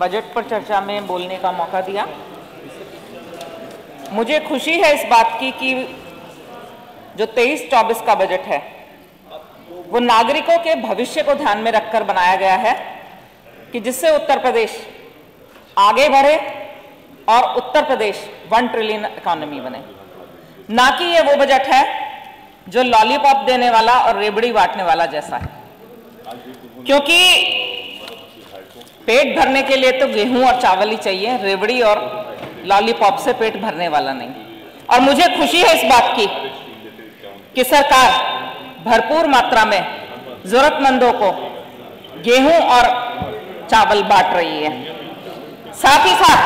Budget पर चर्चा में बोलने का मौका दिया। मुझे खुशी है इस बात की कि जो 23-24 का बजट है वो नागरिकों के भविष्य को ध्यान में रखकर बनाया गया है कि जिससे उत्तर प्रदेश आगे बढ़े और उत्तर प्रदेश 1 ट्रिलियन इकोनॉमी बने। ना कि ये वो बजट है जो लॉलीपॉप देने वाला और रेबड़ी बांटने वाला जैसा है, क्योंकि पेट भरने के लिए तो गेहूं और चावल ही चाहिए, रेबड़ी और लॉलीपॉप से पेट भरने वाला नहीं। और मुझे खुशी है इस बात की कि सरकार भरपूर मात्रा में जरूरतमंदों को गेहूं और चावल बांट रही है। साथ ही साथ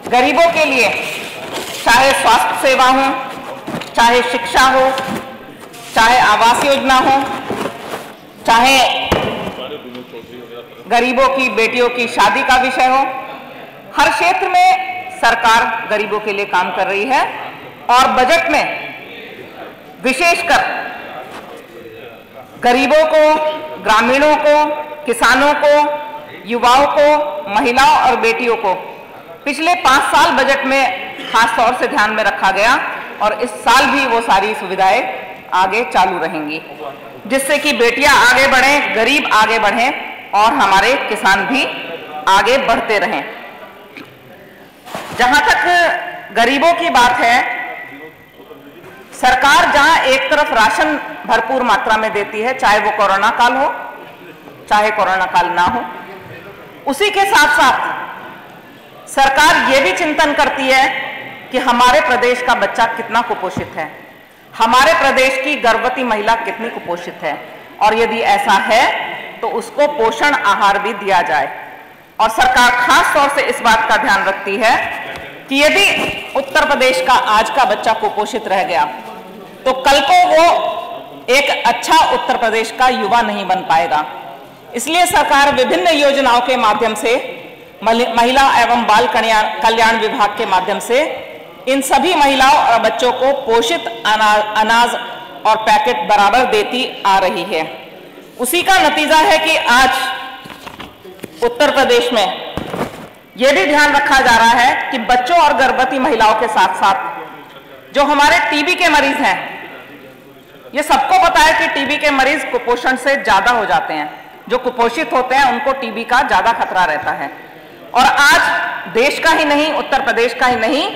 गरीबों के लिए चाहे स्वास्थ्य सेवा हो, चाहे शिक्षा हो, चाहे आवास योजना हो, चाहे गरीबों की बेटियों की शादी का विषय हो, हर क्षेत्र में सरकार गरीबों के लिए काम कर रही है। और बजट में विशेषकर गरीबों को, ग्रामीणों को, किसानों को, युवाओं को, महिलाओं और बेटियों को पिछले 5 साल बजट में खास तौर से ध्यान में रखा गया और इस साल भी वो सारी सुविधाएं आगे चालू रहेंगी, जिससे कि बेटियां आगे बढ़ें, गरीब आगे बढ़ें और हमारे किसान भी आगे बढ़ते रहें। जहां तक गरीबों की बात है, सरकार जहां एक तरफ राशन भरपूर मात्रा में देती है, चाहे वो कोरोना काल हो, चाहे कोरोना काल ना हो, उसी के साथ साथ सरकार ये भी चिंतन करती है कि हमारे प्रदेश का बच्चा कितना कुपोषित है, हमारे प्रदेश की गर्भवती महिला कितनी कुपोषित है, और यदि ऐसा है तो उसको पोषण आहार भी दिया जाए। और सरकार खास तौर से इस बात का ध्यान रखती है कि यदि उत्तर प्रदेश का आज का बच्चा कुपोषित रह गया तो कल को वो एक अच्छा उत्तर प्रदेश का युवा नहीं बन पाएगा। इसलिए सरकार विभिन्न योजनाओं के माध्यम से, महिला एवं बाल कल्याण विभाग के माध्यम से इन सभी महिलाओं और बच्चों को पोषित अनाज और पैकेट बराबर देती आ रही है। उसी का नतीजा है कि आज उत्तर प्रदेश में यह भी ध्यान रखा जा रहा है कि बच्चों और गर्भवती महिलाओं के साथ साथ जो हमारे टीबी के मरीज हैं, ये सबको पता है कि टीबी के मरीज कुपोषण से ज्यादा हो जाते हैं। जो कुपोषित होते हैं उनको टीबी का ज्यादा खतरा रहता है। और आज देश का ही नहीं, उत्तर प्रदेश का ही नहीं,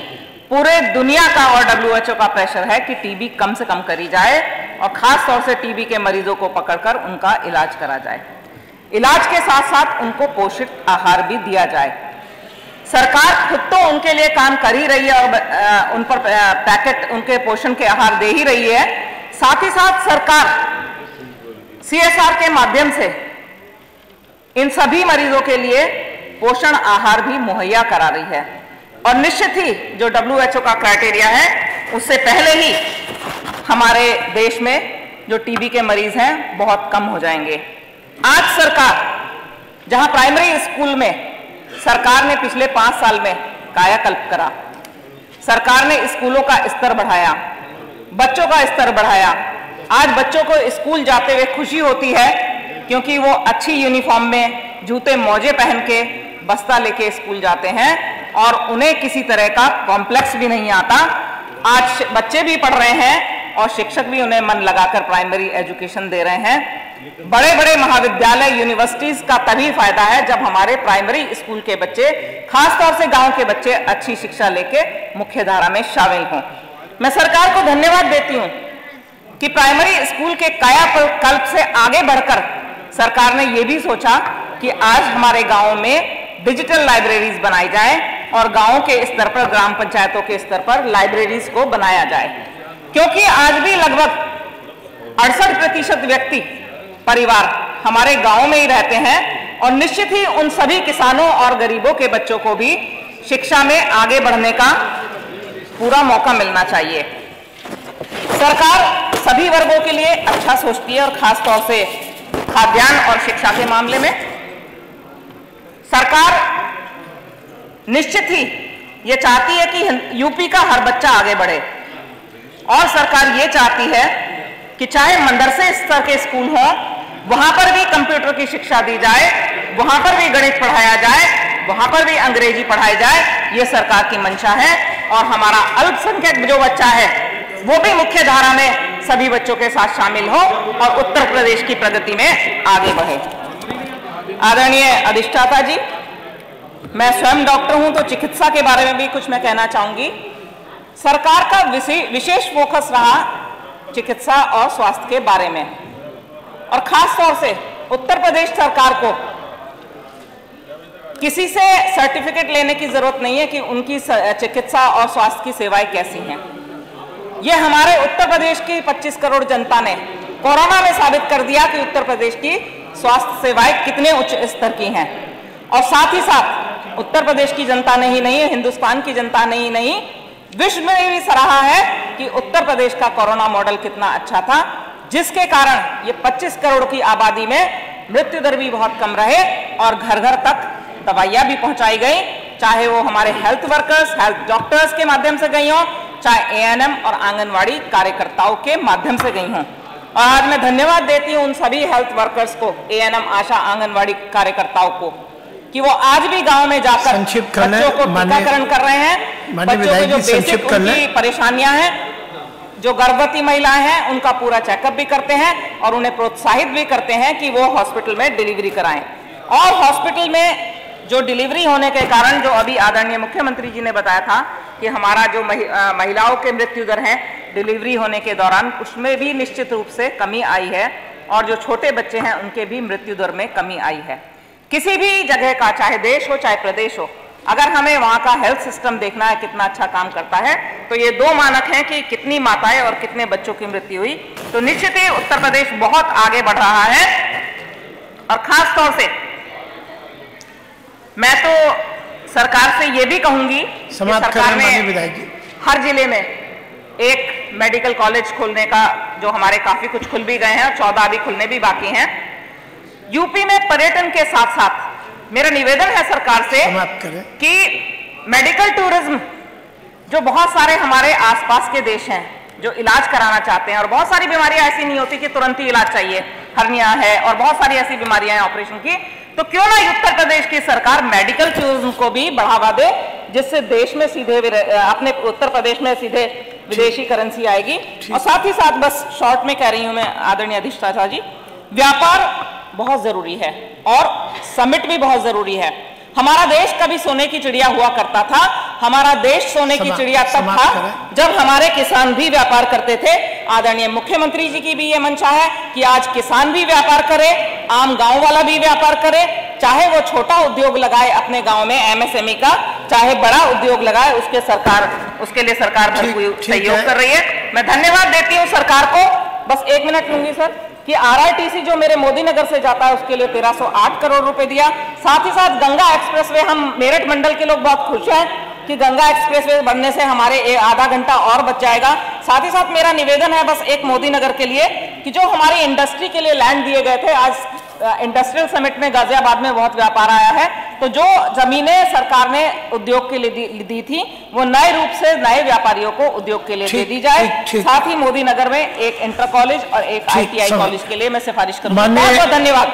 पूरे दुनिया का और WHO का प्रेशर है कि टीबी कम से कम करी जाए और खास तौर से टीबी के मरीजों को पकड़कर उनका इलाज करा जाए। इलाज के साथ साथ उनको पोषित आहार भी दिया जाए। सरकार खुद तो उनके लिए काम कर ही रही है और उन पर पैकेट, उनके पोषण के आहार दे ही रही है। साथ ही साथ सरकार CSR के माध्यम से इन सभी मरीजों के लिए पोषण आहार भी मुहैया करा रही है। और निश्चित ही जो WHO का क्राइटेरिया है उससे पहले ही हमारे देश में जो टीबी के मरीज हैं बहुत कम हो जाएंगे। आज सरकार जहां प्राइमरी स्कूल में सरकार ने पिछले 5 साल में कायाकल्प करा, सरकार ने स्कूलों का स्तर बढ़ाया, बच्चों का स्तर बढ़ाया। आज बच्चों को स्कूल जाते हुए खुशी होती है क्योंकि वो अच्छी यूनिफॉर्म में, जूते मोजे पहन के, बस्ता लेके स्कूल जाते हैं और उन्हें किसी तरह का कॉम्प्लेक्स भी नहीं आता। आज बच्चे भी पढ़ रहे हैं और शिक्षक भी उन्हें मन लगाकर प्राइमरी एजुकेशन दे रहे हैं। बड़े बड़े महाविद्यालय, यूनिवर्सिटीज का तभी फायदा है जब हमारे प्राइमरी स्कूल के बच्चे, खासतौर से गांव के बच्चे, अच्छी शिक्षा लेके मुख्य धारा में शामिल हों। मैं सरकार को धन्यवाद देती हूं कि प्राइमरी स्कूल के कायाकल्प से आगे बढ़कर सरकार ने यह भी सोचा कि आज हमारे गांवों में डिजिटल लाइब्रेरीज बनाई जाए और गांवों के स्तर पर, ग्राम पंचायतों के स्तर पर लाइब्रेरीज को बनाया जाए, क्योंकि आज भी लगभग 68% व्यक्ति, परिवार हमारे गांव में ही रहते हैं। और निश्चित ही उन सभी किसानों और गरीबों के बच्चों को भी शिक्षा में आगे बढ़ने का पूरा मौका मिलना चाहिए। सरकार सभी वर्गों के लिए अच्छा सोचती है और खास तौर से खाद्यान्न और शिक्षा के मामले में सरकार निश्चित ही ये चाहती है कि यूपी का हर बच्चा आगे बढ़े। और सरकार ये चाहती है कि चाहे मदरसे स्तर के स्कूल हों, वहां पर भी कंप्यूटर की शिक्षा दी जाए, वहां पर भी गणित पढ़ाया जाए, वहां पर भी अंग्रेजी पढ़ाई जाए, ये सरकार की मंशा है। और हमारा अल्पसंख्यक जो बच्चा है वो भी मुख्य धारा में सभी बच्चों के साथ शामिल हो और उत्तर प्रदेश की प्रगति में आगे बढ़े। आदरणीय अधिष्ठाता जी, मैं स्वयं डॉक्टर हूं तो चिकित्सा के बारे में भी कुछ मैं कहना चाहूंगी। सरकार का विशेष फोकस रहा चिकित्सा और स्वास्थ्य के बारे में, और खास तौर से उत्तर प्रदेश सरकार को किसी से सर्टिफिकेट लेने की जरूरत नहीं है कि उनकी चिकित्सा और स्वास्थ्य की सेवाएं कैसी हैं। यह हमारे उत्तर प्रदेश की 25 करोड़ जनता ने कोरोना में साबित कर दिया कि उत्तर प्रदेश की स्वास्थ्य सेवाएं कितने उच्च स्तर की हैं। और साथ ही साथ उत्तर प्रदेश की जनता ने ही नहीं, हिंदुस्तान की जनता ने ही नहीं, विश्व में भी सराहा है कि उत्तर प्रदेश का कोरोना मॉडल कितना अच्छा था, जिसके कारण ये 25 करोड़ की आबादी में मृत्यु दर भी बहुत कम रहे और घर घर तक दवाइयां भी पहुंचाई गई, चाहे वो हमारे हेल्थ वर्कर्स, हेल्थ डॉक्टर्स के माध्यम से गई हो, चाहे एएनएम और आंगनवाड़ी कार्यकर्ताओं के माध्यम से गई हों। और आज मैं धन्यवाद देती हूं उन सभी हेल्थ वर्कर्स को, एएनएम, आशा, आंगनवाड़ी कार्यकर्ताओं को, कि वो आज भी गांव में जाकर बच्चों को टीकाकरण कर रहे हैं। बच्चों की जो बेसिक उनकी परेशानियां हैं, जो गर्भवती महिलाएं हैं, उनका पूरा चेकअप भी करते हैं और उन्हें प्रोत्साहित भी करते हैं कि वो हॉस्पिटल में डिलीवरी कराएं। और हॉस्पिटल में जो डिलीवरी होने के कारण, जो अभी आदरणीय मुख्यमंत्री जी ने बताया था कि हमारा जो महिलाओं के मृत्यु दर है डिलीवरी होने के दौरान, उसमें भी निश्चित रूप से कमी आई है, और जो छोटे बच्चे हैं उनके भी मृत्यु दर में कमी आई है। किसी भी जगह का, चाहे देश हो चाहे प्रदेश हो, अगर हमें वहां का हेल्थ सिस्टम देखना है कितना अच्छा काम करता है, तो ये दो मानक हैं कि कितनी माताएं और कितने बच्चों की मृत्यु हुई। तो निश्चित ही उत्तर प्रदेश बहुत आगे बढ़ रहा है। और खास तौर से मैं तो सरकार से ये भी कहूंगी कि सरकार ने हर जिले में एक मेडिकल कॉलेज खोलने का, जो हमारे काफी कुछ खुल भी गए हैं और 14 अभी खुलने भी बाकी हैं। यूपी में पर्यटन के साथ साथ मेरा निवेदन है सरकार से कि मेडिकल टूरिज्म, जो बहुत सारे हमारे आसपास के देश हैं जो इलाज कराना चाहते हैं, और बहुत सारी बीमारियां ऐसी नहीं होती कि तुरंत ही इलाज चाहिए, हर्निया है और बहुत सारी ऐसी बीमारियां हैं ऑपरेशन की, तो क्यों ना उत्तर प्रदेश की सरकार मेडिकल टूरिज्म को भी बढ़ावा दे, जिससे देश में सीधे, अपने उत्तर प्रदेश में सीधे विदेशी करेंसी आएगी। और साथ ही साथ, बस शॉर्ट में कह रही हूं मैं आदरणीय अधिष्ठाता जी, व्यापार बहुत जरूरी है और समिट भी बहुत जरूरी है। हमारा देश कभी सोने की चिड़िया हुआ करता था। हमारा देश सोने की चिड़िया तब था जब हमारे किसान भी व्यापार करते थे। आदरणीय मुख्यमंत्री जी की भी ये मंशा है कि आज किसान भी व्यापार करे, आम गांव वाला भी व्यापार करे, चाहे वो छोटा उद्योग लगाए अपने गांव में एमएसएमई का, चाहे बड़ा उद्योग लगाए, उसके लिए सरकार भरपूर सहयोग कर रही है। मैं धन्यवाद देती हूँ सरकार को। बस 1 मिनट लूंगी सर, कि आरआईटीसी जो मेरे मोदी नगर से जाता है उसके लिए 1308 करोड़ रुपए दिया। साथ ही साथ गंगा एक्सप्रेसवे, हम मेरठ मंडल के लोग बहुत खुश हैं कि गंगा एक्सप्रेसवे बनने से हमारे आधा घंटा और बच जाएगा। साथ ही साथ मेरा निवेदन है बस एक मोदी नगर के लिए, कि जो हमारी इंडस्ट्री के लिए लैंड दिए गए थे, आज इंडस्ट्रियल समिट में गाजियाबाद में बहुत व्यापार आया है, तो जो जमीनें सरकार ने उद्योग के लिए दी थी वो नए रूप से नए व्यापारियों को उद्योग के लिए दे दी जाए। साथ ही मोदी नगर में एक इंटर कॉलेज और एक आईटीआई कॉलेज के लिए मैं सिफारिश करूंगा। बहुत बहुत धन्यवाद।